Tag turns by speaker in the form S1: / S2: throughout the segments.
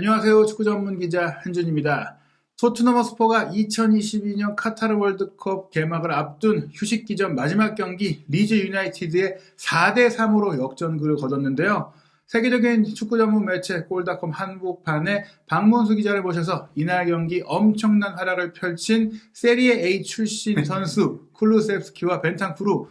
S1: 안녕하세요. 축구 전문 기자 한준입니다. 토트넘 허스퍼가 2022년 카타르 월드컵 개막을 앞둔 휴식 기전 마지막 경기 리즈 유나이티드의 4대3으로 역전극을 거뒀는데요. 세계적인 축구 전문 매체 골닷컴 한복판에 박문수 기자를 모셔서 이날 경기 엄청난 활약을 펼친 세리에 A 출신 선수 쿨루세프스키와 벤탄쿠르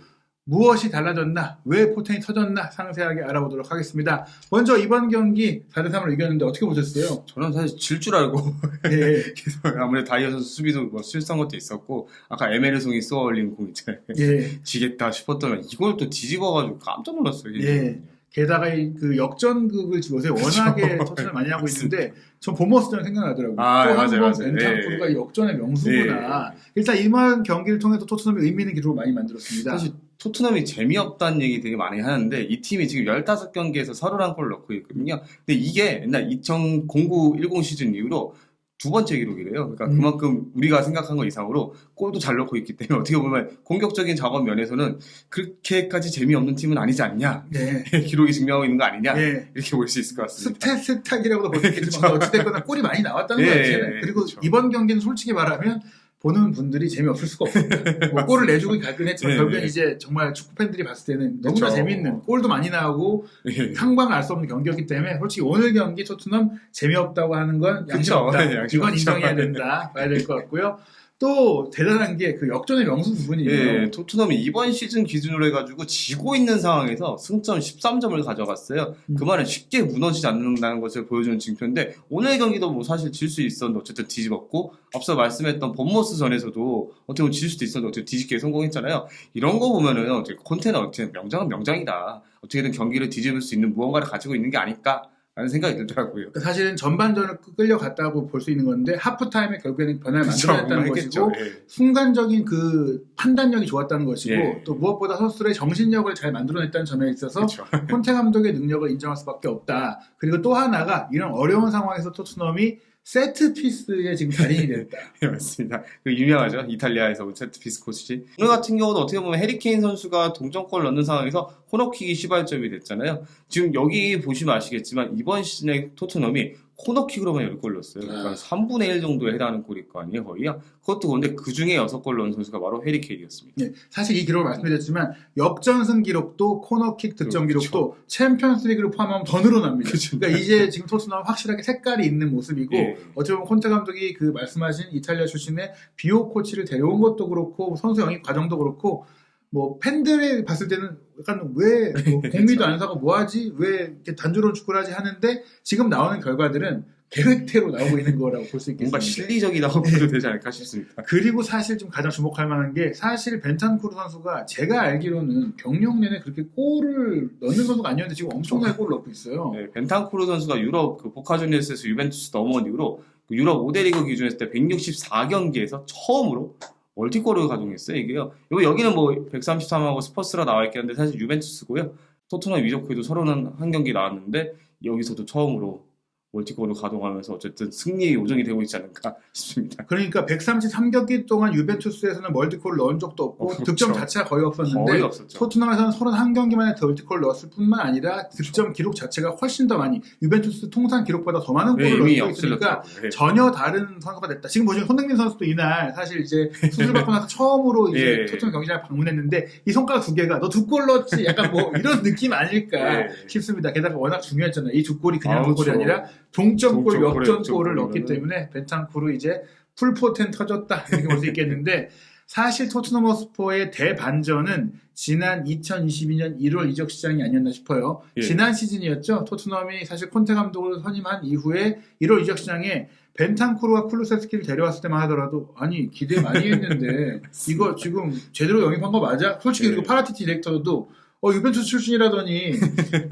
S1: 무엇이 달라졌나, 왜 포텐이 터졌나 상세하게 알아보도록 하겠습니다. 먼저 이번 경기 4대3으로 이겼는데 어떻게 보셨어요?
S2: 저는 사실 질 줄 알고
S1: 예.
S2: 계속 아무래도 다이어 선수 수비도 뭐 실수한 것도 있었고 아까 에메르송이 쏘아 올린 공 있잖아요.
S1: 예.
S2: 지겠다 싶었더니 이걸 또 뒤집어가지고 깜짝 놀랐어요.
S1: 예. 게다가 그 역전극을 요새 워낙에 터치를 많이 하고 있는데 전 보머스전 생각나더라고요. 또 한번 벤탄쿠르가 역전의 명수구나. 일단 이번 경기를 통해서 토트넘이 의미 있는 기록을 많이 만들었습니다.
S2: 사실 토트넘이 재미없다는 얘기 되게 많이 하는데 이 팀이 지금 15경기에서 31골을 넣고 있거든요. 근데 이게 옛날 2009-10 시즌 이후로 두 번째 기록이래요. 그러니까 그만큼 우리가 생각한 것 이상으로 골도 잘 넣고 있기 때문에 어떻게 보면 공격적인 작업 면에서는 그렇게까지 재미없는 팀은 아니지 않냐.
S1: 네.
S2: 기록이 증명하고 있는 거 아니냐.
S1: 네.
S2: 이렇게 볼 수 있을 것 같습니다.
S1: 스탯이라고도 볼 수 있겠지만 어찌됐거나 골이 많이 나왔다는 거죠. 그리고 그렇죠. 이번 경기는 솔직히 말하면 보는 분들이 재미없을 수가 없습니다. 뭐 골을 내주고 가긴 했지만 결국엔 이제 정말 축구 팬들이 봤을 때는 너무나 그렇죠. 재밌는 골도 많이 나오고 상방을 알 수 없는 경기였기 때문에 솔직히 오늘 경기 토트넘 재미없다고 하는 건 양심 없다. 이건 인정해야 된다. 봐야 될 것 같고요. 또 대단한 게 그 역전의 명수 부분이에요.
S2: 네, 토트넘이 이번 시즌 기준으로 해가지고 지고 있는 상황에서 승점 13점을 가져갔어요. 그 말은 쉽게 무너지지 않는다는 것을 보여주는 징표인데 오늘 경기도 뭐 사실 질 수 있었는데 어쨌든 뒤집었고 앞서 말씀했던 본머스 전에서도 어떻게 보면 질 수도 있었는데 어떻게 뒤집기에 성공했잖아요. 이런 거 보면은 어떻게 콘테는 어떻게 명장은 명장이다. 어떻게든 경기를 뒤집을 수 있는 무언가를 가지고 있는 게 아닐까. 라는 생각이 들더라고요.
S1: 사실은 전반전을 끌려갔다고 볼 수 있는 건데 하프타임에 결국에는 변화를 만들어냈다는 것이고 순간적인 그 판단력이 좋았다는 것이고 또 무엇보다 선수들의 정신력을 잘 만들어냈다는 점에 있어서 콘테 감독의 능력을 인정할 수밖에 없다. 그리고 또 하나가 이런 어려운 상황에서 토트넘이 세트피스에 지금 달인이 됐다.
S2: 네, 맞습니다. 그 유명하죠. 이탈리아에서 온 세트피스 코치. 오늘 같은 경우도 어떻게 보면 해리케인 선수가 동점골 넣는 상황에서 코너킥이 시발점이 됐잖아요. 지금 여기 보시면 아시겠지만 이번 시즌에 토트넘이 코너킥으로만 10골 넣었어요. 그러니까 3분의 1 정도에 해당하는 골일 거 아니에요, 거의요. 그것도 그런데 그 중에 6골 넣은 선수가 바로 해리케인이었습니다.
S1: 네, 사실 이 기록을 말씀드렸지만 역전승 기록도 코너킥 득점 기록도 챔피언스리그를 포함하면 더 늘어납니다. 그러니까 이제 지금 토트넘은 확실하게 색깔이 있는 모습이고 어떻게 보면 콘테 감독이 그 말씀하신 이탈리아 출신의 비오 코치를 데려온 것도 그렇고 선수 영입 과정도 그렇고 뭐 팬들이 봤을 때는 약간 왜 뭐 공미도 안 사고 뭐하지? 왜 이렇게 단조로운 축구를 하지? 하는데 지금 나오는 결과들은 계획대로 나오고 있는 거라고 볼 수 있겠습니다.
S2: 뭔가 실리적이라고 봐도 되지 않을까 싶습니다.
S1: 그리고 사실 좀 가장 주목할 만한 게 사실 벤탄쿠르 선수가 제가 알기로는 경력 내내 그렇게 골을 넣는 선수가 아니었는데 지금 엄청나게 골을 넣고 있어요.
S2: 네, 벤탄쿠르 선수가 유럽 그 보카 주니어스에서 유벤투스 넘어온 이후로 그 유럽 5대 리그 기준했을 때 164경기에서 처음으로 멀티골을 가동했어요, 이게요. 여기는 뭐 133하고 스퍼스라 나와 있겠는데 사실 유벤투스고요. 토트넘 위저크에도 31경기 나왔는데 여기서도 처음으로 멀티골을 가동하면서 어쨌든 승리의 요정이 되고 있지 않을까 싶습니다.
S1: 그러니까 133경기 동안 유벤투스에서는 멀티골을 넣은 적도 없고 그렇죠. 득점 자체가 거의 없었는데 토트넘에서는 31경기만에 멀티골을 넣었을 뿐만 아니라 득점 기록 자체가 훨씬 더 많이 유벤투스 통산 기록보다 더 많은 골을 넣고 있으니까 전혀 다른 선수가 됐다. 지금 보시면 손흥민 선수도 이날 사실 이제 수술받고 나서 처음으로 이제 토트넘 경기장을 방문했는데 이 손가락 2개가 너 2골 넣었지 약간 뭐 이런 느낌 아닐까 싶습니다. 게다가 워낙 중요했잖아요. 이 2골이 그냥 2골이 아니라 동점골, 역전골을 넣었기 때문에 벤탄쿠르 이제 풀포텐 터졌다 이렇게 볼 수 있겠는데 사실 토트넘 허스퍼의 대반전은 지난 2022년 1월 이적 시장이 아니었나 싶어요. 지난 시즌이었죠. 토트넘이 사실 콘테 감독을 선임한 이후에 1월 이적 시장에 벤탄쿠르와 쿨루세스키를 데려왔을 때만 하더라도 아니 기대 많이 했는데 이거 지금 제대로 영입한 거 맞아? 솔직히 그리고 파라티티 디렉터도 유벤투스 출신이라더니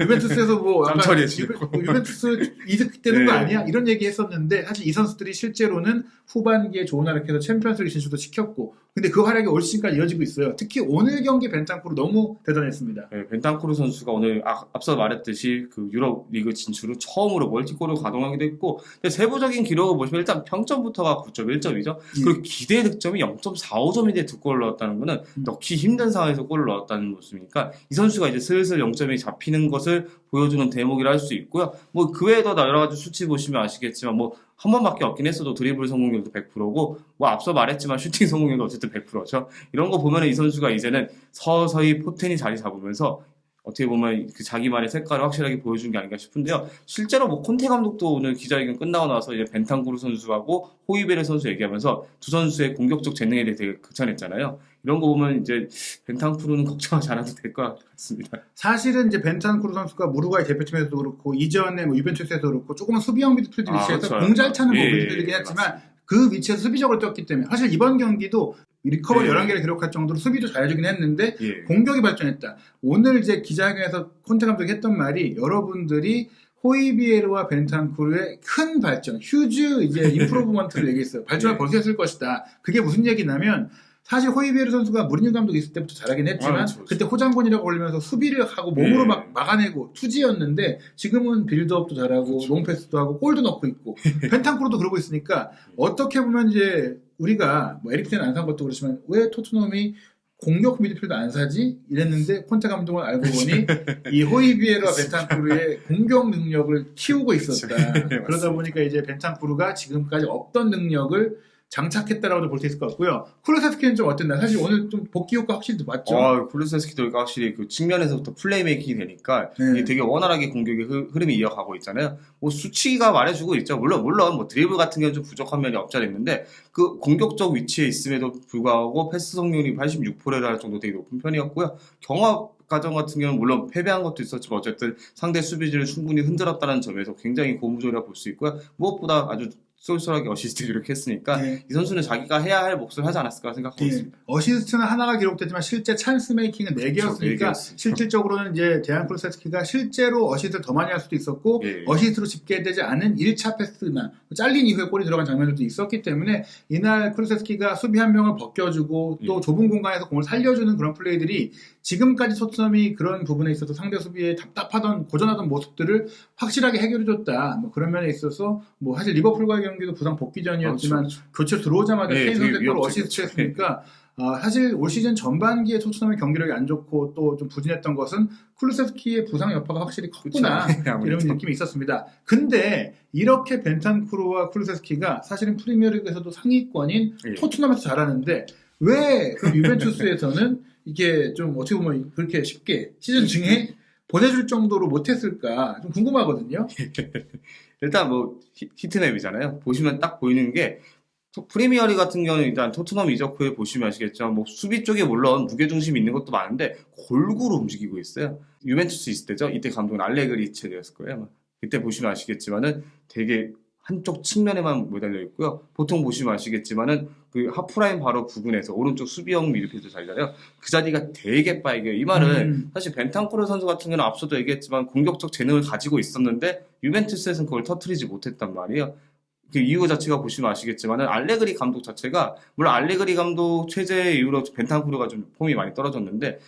S1: 유벤투스에서 뭐 약간 유벤투스 이득되는 거 아니야? 이런 얘기 했었는데 사실 이 선수들이 실제로는 후반기에 좋은 활약해서 챔피언스리그 진출도 시켰고 근데 그 활약이 올 시즌까지 이어지고 있어요. 특히 오늘 경기 벤탄쿠르 너무 대단했습니다.
S2: 네, 벤탄쿠르 선수가 오늘 앞서 말했듯이 그 유럽 리그 진출 후 처음으로 멀티골을 가동하기도 했고 근데 세부적인 기록을 보시면 일단 평점부터가 9.1점이죠. 그리고 기대 득점이 0.45점인데 2골을 넣었다는 거는 넣기 힘든 상황에서 골을 넣었다는 모습이니까 이 선수가 이제 슬슬 0점이 잡히는 것을 보여주는 대목이라 할 수 있고요. 뭐 그 외에도 여러 가지 수치 보시면 아시겠지만 뭐 한 번밖에 없긴 했어도 드리블 성공률도 100%고 뭐 앞서 말했지만 슈팅 성공률도 어쨌든 100%죠. 이런 거 보면 이 선수가 이제는 서서히 포텐이 자리 잡으면서 어떻게 보면 그 자기만의 색깔을 확실하게 보여준 게 아닌가 싶은데요. 실제로 뭐 콘테 감독도 오늘 기자회견 끝나고 나서 이제 벤탄쿠르 선수하고 호이베르 선수 얘기하면서 두 선수의 공격적 재능에 대해 되게 극찬했잖아요. 이런 거 보면 이제 벤탄쿠르는 걱정하지 않아도 될 것 같습니다.
S1: 사실은 이제 벤탄쿠르 선수가 무르과이 대표팀에서도 그렇고 이전에 뭐 유벤투스에서도 그렇고 조금은 수비형 미드필드 위치에서
S2: 그렇죠.
S1: 공잘 차는
S2: 예,
S1: 미드필드이긴 했지만 그 위치에서 수비적으로 뛰었기 때문에 사실 이번 경기도 리커버 11개를 기록할 정도로 수비도 잘해주긴 했는데 공격이 발전했다. 오늘 이제 기자회견에서 콘테 감독이 했던 말이 여러분들이 호이비에르와 벤탄쿠르의 큰 발전, 휴즈 이제 인프로브먼트를 얘기했어요. 발전을 벌써 했을 것이다. 그게 무슨 얘기냐면 사실 호이비에르 선수가 무리뉴 감독이 있을 때부터 잘하긴 했지만 그때 호장군이라고 올리면서 수비를 하고 몸으로 막 막아내고 투지였는데 지금은 빌드업도 잘하고 롱패스도 하고 골도 넣고 있고 벤탄쿠르도 그러고 있으니까 어떻게 보면 이제 우리가 뭐 에릭센 안 산 것도 그렇지만 왜 토트넘이 공격 미드필더 안 사지? 이랬는데 콘테 감독은 알고 보니 이 호이비에르와 벤탄쿠르의 공격 능력을 키우고 있었다. 그러다 보니까 이제 벤탄쿠르가 지금까지 없던 능력을 장착했다라고도 볼 수 있을 것 같고요. 쿠루세스키는 좀 어땠나요? 사실 오늘 좀 복귀 효과 확실히 맞죠?
S2: 쿠루세스키도 확실히 그 측면에서부터 플레이메이킹이 되니까 이게 되게 원활하게 공격의 흐름이 이어가고 있잖아요. 뭐 수치가 말해주고 있죠. 물론 뭐 드리블 같은 경우는 좀 부족한 면이 없지 않아 있는데 그 공격적 위치에 있음에도 불구하고 패스 성공률이 86%라 정도 되게 높은 편이었고요. 경합 과정 같은 경우는 물론 패배한 것도 있었지만 어쨌든 상대 수비진을 충분히 흔들었다는 점에서 굉장히 고무적이라 볼 수 있고요. 무엇보다 아주 쏠쏠하게 어시스트를 기록했으니까 이 선수는 자기가 해야 할 몫을 하지 않았을까 생각하고 있습니다.
S1: 어시스트는 하나가 기록됐지만 실제 찬스 메이킹은 4개였으니까 실질적으로는 이제 데안 쿠루세스키가 실제로 어시스트를 더 많이 할 수도 있었고 어시스트로 집계되지 않은 1차 패스나 잘린 이후에 골이 들어간 장면들도 있었기 때문에 이날 쿠루세스키가 수비 한 명을 벗겨주고 또 좁은 공간에서 공을 살려주는 그런 플레이들이 지금까지 토트넘이 그런 부분에 있어서 상대 수비에 답답하던 고전하던 모습들을 확실하게 해결해줬다. 뭐 그런 면에 있어서 뭐 사실 리버풀과의 경기도 부상 복귀전이었지만 교체 들어오자마자 케인 선수의 골 어시스트 했으니까 사실 올 시즌 전반기에 토트넘의 경기력이 안 좋고 또 좀 부진했던 것은 쿠루세스키의 부상 여파가 확실히 컸구나 이런 느낌이 있었습니다. 근데 이렇게 벤탄쿠르와 쿠루세스키가 사실은 프리미어리그에서도 상위권인 토트넘에서 잘하는데 왜 그럼 유벤투스에서는 이게 좀 어떻게 보면 그렇게 쉽게 시즌 중에 보내줄 정도로 못했을까 좀 궁금하거든요.
S2: 일단 뭐 히트맵이잖아요. 보시면 딱 보이는 게 프리미어리 같은 경우는 일단 토트넘 이적 후에 보시면 아시겠지만 뭐 수비 쪽에 물론 무게중심이 있는 것도 많은데 골고루 움직이고 있어요. 유벤투스 있을 때죠. 이때 감독은 알레그리 체제였을 거예요. 그때 보시면 아시겠지만은 되게 한쪽 측면에만 매달려 있고요. 보통 보시면 아시겠지만은 그 하프라인 바로 부근에서 오른쪽 수비형 미드필더 자리잖아요. 그 자리가 되게 빨개요. 이 말은 사실 벤탄쿠르 선수 같은 경우는 앞서도 얘기했지만 공격적 재능을 가지고 있었는데 유벤투스에서는 그걸 터트리지 못했단 말이에요. 그 이유 자체가 보시면 아시겠지만은 알레그리 감독 자체가 물론 알레그리 감독 체제 이후로 벤탄쿠르가 좀 폼이 많이 떨어졌는데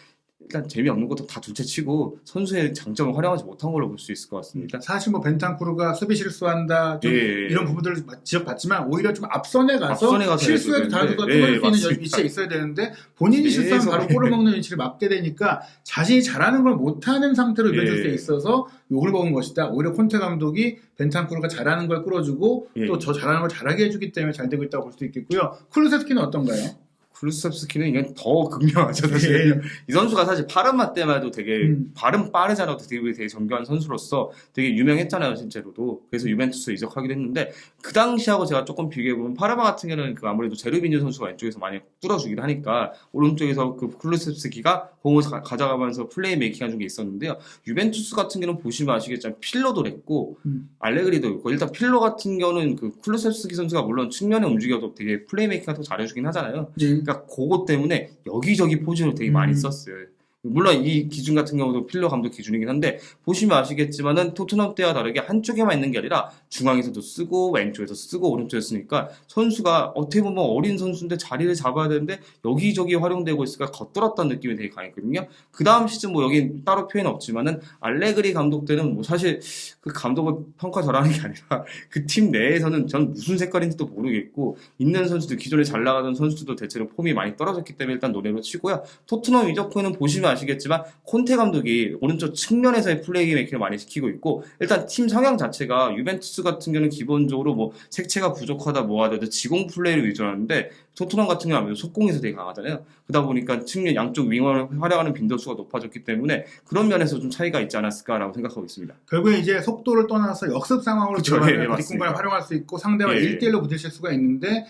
S2: 일단 재미없는 것도 다 둘째치고 선수의 장점을 활용하지 못한 걸로 볼 수 있을 것 같습니다.
S1: 사실 뭐 벤탄쿠르가 수비 실수한다 좀 이런 부분들을 지적받지만 오히려 좀 앞선에 가서 실수해도 다른 선수가 끊을 수 있는 위치에 있어야 되는데 본인이 실수하면 바로 골을 먹는 위치를 맡게 되니까 자신이 잘하는 걸 못하는 상태로 유벤투스에 있어서 욕을 먹은 것이다. 오히려 콘테 감독이 벤탄쿠르가 잘하는 걸 끌어주고 또 저 잘하는 걸 잘하게 해주기 때문에 잘 되고 있다고 볼 수도 있겠고요. 쿠루세스키는 어떤가요?
S2: 쿠루세스키는 이게 더 극명하죠, 사실. 이 선수가 사실 파르마 때만 해도 되게 발음 빠르잖아요. 되게 정교한 선수로서 되게 유명했잖아요, 실제로도. 그래서 유벤투스 이적하기도 했는데 그 당시하고 제가 조금 비교해보면 파르마 같은 경우는 그 아무래도 제르비뉴 선수가 왼쪽에서 많이 뚫어주긴 하니까 오른쪽에서 그 쿠루세스키가 공을 가져가면서 플레이 메이킹 해준 게 있었는데요. 유벤투스 같은 경우는 보시면 아시겠지만 필로도 했고 알레그리도 있고 일단 필로 같은 경우는 그 쿠루세스키 선수가 물론 측면에 움직여도 되게 플레이 메이킹 같은 거 잘해주긴 하잖아요. 그러니까 그것 때문에 여기저기 포진을 되게 많이 썼어요. 물론 이 기준 같은 경우도 필러 감독 기준이긴 한데 보시면 아시겠지만은 토트넘 때와 다르게 한쪽에만 있는 게 아니라 중앙에서도 쓰고 왼쪽에서 쓰고 오른쪽에서 쓰니까 선수가 어떻게 보면 어린 선수인데 자리를 잡아야 되는데 여기저기 활용되고 있으니까 겉돌았다는 느낌이 되게 강했거든요. 그 다음 시즌 뭐 여기 따로 표현 없지만은 알레그리 감독 때는 뭐 사실 그 감독을 평가 잘하는 게 아니라 그 팀 내에서는 전 무슨 색깔인지도 모르겠고 있는 선수들 기존에 잘 나가던 선수들도 대체로 폼이 많이 떨어졌기 때문에 일단 노래로 치고요. 토트넘 이적 후에는 보시면 아시겠지만 콘테 감독이 오른쪽 측면에서의 플레이 메이킹을 많이 시키고 있고 일단 팀 성향 자체가 유벤투스 같은 경우는 기본적으로 뭐 색채가 부족하다 뭐하다 지공 플레이를 위주하는데 토트넘 같은 경우는 아무래도 속공에서 되게 강하잖아요. 그러다 보니까 측면 양쪽 윙어를 활용하는 빈도수가 높아졌기 때문에 그런 면에서 좀 차이가 있지 않았을까라고 생각하고 있습니다.
S1: 결국에 이제 속도를 떠나서 역습 상황으로 들어가면 뒷공간을 활용할 수 있고 상대와 1대1로 부딪힐 수가 있는데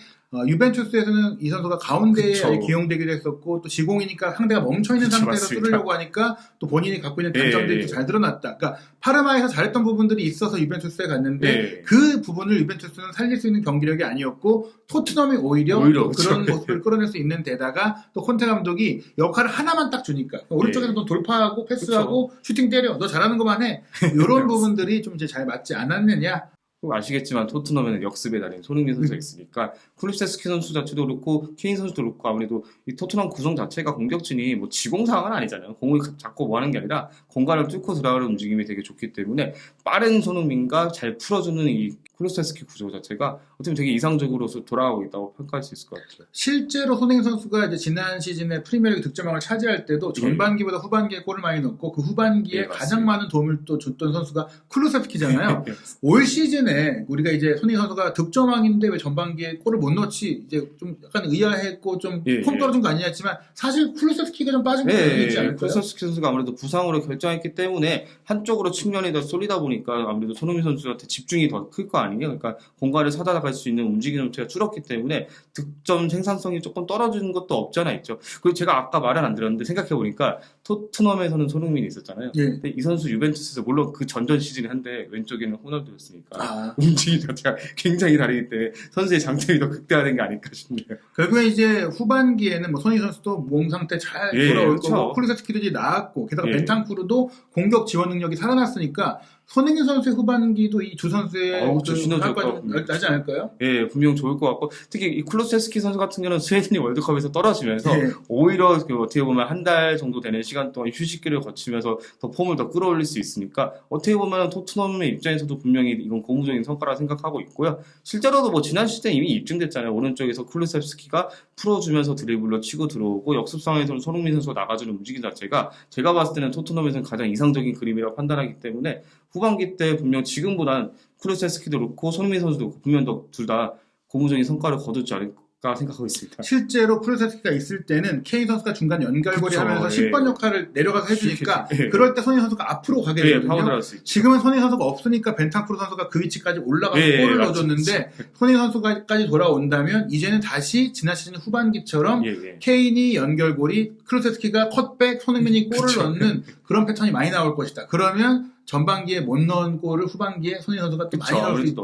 S1: 유벤투스에서는 이 선수가 가운데에 기용되기도 했었고 또 지공이니까 상대가 멈춰있는 상태에서 뚫으려고 하니까 또 본인이 갖고 있는 단점들이 잘 드러났다. 그러니까 파르마에서 잘했던 부분들이 있어서 유벤투스에 갔는데 그 부분을 유벤투스는 살릴 수 있는 경기력이 아니었고 토트넘이 오히려 그런 모습을 끌어낼 수 있는 데다가 또 콘테 감독이 역할을 하나만 딱 주니까 오른쪽에서 또 돌파하고 패스하고 슈팅 때려 너 잘하는 것만 해 이런 부분들이 좀 이제 잘 맞지 않았느냐.
S2: 아시겠지만 토트넘에는 역습의 달인 손흥민 선수가 있으니까 쿠루세스키 선수 자체도 그렇고 케인 선수도 그렇고 아무래도 이 토트넘 구성 자체가 공격진이 뭐 지공상은 아니잖아요. 공을 잡고 뭐 하는 게 아니라 공간을 뚫고 들어가는 움직임이 되게 좋기 때문에 빠른 손흥민과 잘 풀어주는 이 쿠루세스키 구조 자체가 어떻게 보면 되게 이상적으로 돌아가고 있다고 평가할 수 있을 것 같아요.
S1: 실제로 손흥민 선수가 이제 지난 시즌에 프리미어리그 득점왕을 차지할 때도 전반기보다 후반기에 골을 많이 넣고 그 후반기에 가장 많은 도움을 또 줬던 선수가 쿠루세스키잖아요. 올 시즌에 우리가 이제 손흥민 선수가 득점왕인데 왜 전반기에 골을 못 넣지 이제 좀 약간 의아했고 좀 폼 떨어진 거 아니냐 했지만 사실 쿠루세스키가 좀 빠진 거 있지 않을까요?
S2: 쿠루세스키 선수가 아무래도 부상으로 결정했기 때문에 한쪽으로 측면이 더 쏠리다 보니까 아무래도 손흥민 선수한테 집중이 더 클 거 아니에요. 그러니까 공간을 사다갈 수 있는 움직임 자체가 줄었기 때문에 득점 생산성이 조금 떨어지는 것도 없지 않아 있죠. 그리고 제가 아까 말은 안 드렸는데 생각해보니까 토트넘에서는 손흥민이 있었잖아요. 근데 이 선수 유벤투스에서 물론 그 전전 시즌에 한데 왼쪽에는 호날두였으니까 움직임 자체가 굉장히 다르기 때문에 선수의 장점이 더 극대화된 게 아닐까 싶네요.
S1: 결국에 이제 후반기에는 뭐 손흥민 선수도 몸 상태 잘 돌아올 거고 쿠루세스키도 이제 나았고 게다가 벤탄쿠르도 공격 지원 능력이 살아났으니까 손흥민 선수의 후반기도 이 두 선수의
S2: 시너지가
S1: 나지 않을까요?
S2: 분명 좋을 것 같고 특히 이 쿠루세스키 선수 같은 경우는 스웨덴이 월드컵에서 떨어지면서 오히려 어떻게 보면 한 달 정도 되는 시간 동안 휴식기를 거치면서 더 폼을 더 끌어올릴 수 있으니까 어떻게 보면 토트넘의 입장에서도 분명히 이건 고무적인 성과라 생각하고 있고요. 실제로도 뭐 지난 시즌 이미 입증됐잖아요. 오른쪽에서 쿠루세스키가 풀어주면서 드리블로 치고 들어오고 역습 상황에서는 손흥민 선수가 나가주는 움직임 자체가 제가 봤을 때는 토트넘에서는 가장 이상적인 그림이라고 판단하기 때문에 후반기 때 분명 지금보단 쿠루세스키도 그렇고 손흥민 선수도 그렇고 분명 둘 다 고무적인 성과를 거두지 않을까 생각하고 있습니다.
S1: 실제로 쿠루세스키가 있을 때는 케인 선수가 중간 연결고리 하면서 10번 역할을 내려가서 해주니까 그럴 때 손흥민 선수가 앞으로 가게 되거든요. 지금은 손흥민 선수가 없으니까 벤탄쿠르 선수가 그 위치까지 올라가서 골을 넣어줬는데 손흥민 선수까지 돌아온다면 이제는 다시 지난 시즌 후반기처럼 케인이 연결고리, 쿠루세스키가 컷백, 손흥민이 골을 넣는 그런 패턴이 많이 나올 것이다. 그러면 전반기에 못 넣은 골을 후반기에 손흥민 선수가 또 많이 넣을 수 있다.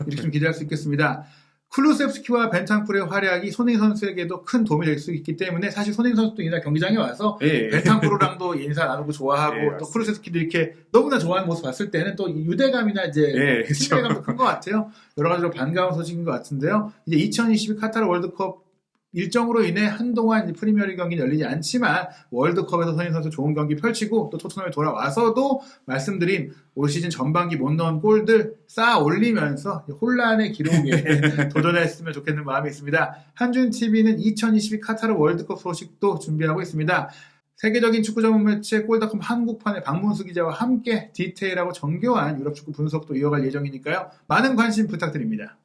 S1: 이렇게 좀 기대할 수 있겠습니다. 쿠루세스키와 벤탄쿠르의 활약이 손흥민 선수에게도 큰 도움이 될 수 있기 때문에 사실 손흥민 선수도 이날 경기장에 와서 벤탄쿠르랑도 인사 나누고 좋아하고 또 쿠루세스키도 이렇게 너무나 좋아하는 모습 봤을 때는 또 유대감이나 이제 친밀감도 큰 것 같아요. 여러 가지로 반가운 소식인 것 같은데요. 이제 2022 카타르 월드컵 일정으로 인해 한동안 프리미어리그 경기는 열리지 않지만 월드컵에서 손흥민 선수 좋은 경기 펼치고 또 토트넘에 돌아와서도 말씀드린 올 시즌 전반기 못 넣은 골들 쌓아 올리면서 혼란의 기록에 도전했으면 좋겠는 마음이 있습니다. 한준TV는 2022 카타르 월드컵 소식도 준비하고 있습니다. 세계적인 축구 전문 매체 골닷컴 한국판의 박문수 기자와 함께 디테일하고 정교한 유럽 축구 분석도 이어갈 예정이니까요. 많은 관심 부탁드립니다.